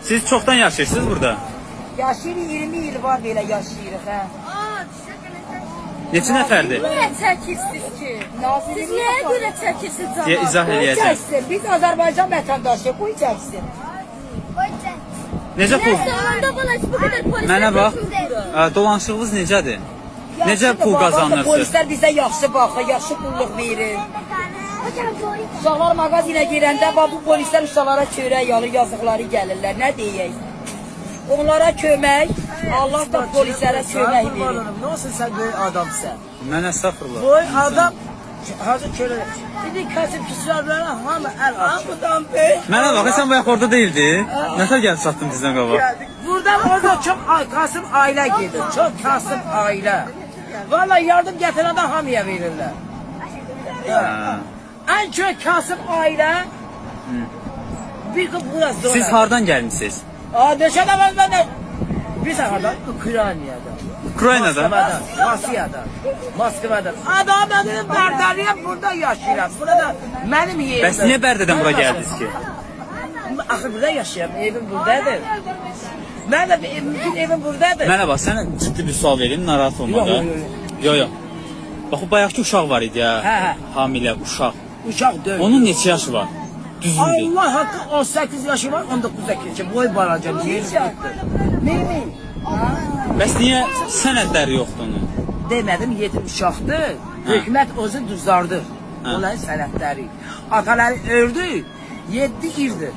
Siz çoxdan yaşayırsınız burada? Yaşayırıq 20 il var belə yaşayırıq hə. Neçə nəfərdir? Niye çekirsiniz ki? Siz neye göre çekirsiniz Deyə cevap? izah Qoy eləyəcəm. çəksin. Biz Azərbaycan vətəndaşıyıq. Qoy çəksin. Necə pul? Restoranda bana bu kadar polis. Mənə bax, dolanışığınız necədir? Necə pul qazanırsınız? Polislər bizə yaxşı baxır, yaxşı qulluq verir. Uşaqlar mağazinə girəndə bu polislər uşaqlara çörək alır, yazıqları gəlirlər. Nə deyək? Onlara kömək, Allah da polislərə kömək verir. Nasıl sen böyle adamsın? Mənə səfirlər. Bu adam hazır köle. Şimdi kasım kişilerle hamı el açıyor. Mənə bax, sən bayaq orada değildi. Nətər gəlib satdın bizdən qabaq? Buradan orada çok Kasım aile gelir. Çok Kasım aile. Vallahi yardım getiren de hamıya verirler. Hə. En çok Kasım aile. Bir kız burası. Siz hardan gəlmisiniz? Neşe de var ben de. Biz hardan? Ukrayna'dan. Ukrayna'dan. Moskva'dan. Rusya'dan. Moskva'dan. Adam dedim Berdali'ye burada yaşayıram. Burada benim yerim. Bəs niyə Bərdədən bura gəldiniz ki? Axı burada yaşayıram. Evim buradadır. Ben de bütün evim buradadır. Mənə bax, sənə ciddi bir sual vereyim, narahat olma da. Yox, Yox, yox. Bax, o bayaqki uşaq var idi ya. Hə. Hamilə uşaq. Uşaq dövdü. Onun neçə yaşı var? Düzündür. Allah hakkı 18 yaşı var, 19 yaşı. Boy balaca. Mimi. Bəs niyə sənədləri yoxdur onun? Demedim yetim uşaqdır. Hükümet özü düzardır. Hə. Onların sənədləri. Ataları öldü. 7 ildir.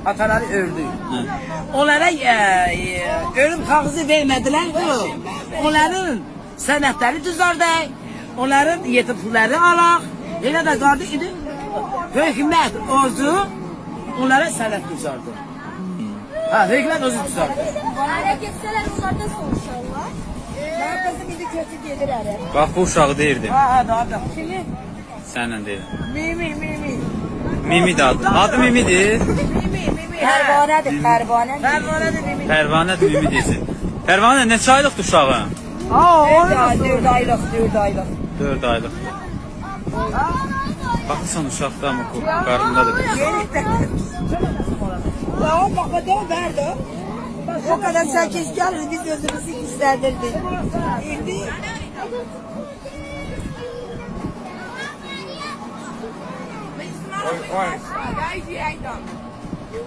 Ataları öldü. Hə. Onlara ölüm kağızı vermediler. Onların sənədləri düzardı. Onların yetim pulları alaq. Elə də qardı idi. Hükümet özü onlara sənəd düzardı. Ha, hükümet özü düzardı. Bana geçseler onlardan soruşarlar. Mən qızım indi kötü gedir ərə. Bax, bu uşağı deyirdim. Ha, da. Kimi? Sənlə deyir. Mimi. Mimi də adı. Adı Mimidir. Mimi. Pərvanədir, pərvanə. Pərvanədir Mimi. Pərvanədir, Mimi deyirsin. Pərvanə, neçə aylıqdır uşağı? Dörd aylıq, 4 aylıq. 4 aylıq. Baxırsan uşaqda mı, qarnındadır. Ya bak o verdi. O kadar çəkiş gəlir, biz özümüzü istədirdik. İndi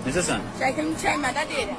Necəsən? Şəkilimi çəkmədə deyirəm.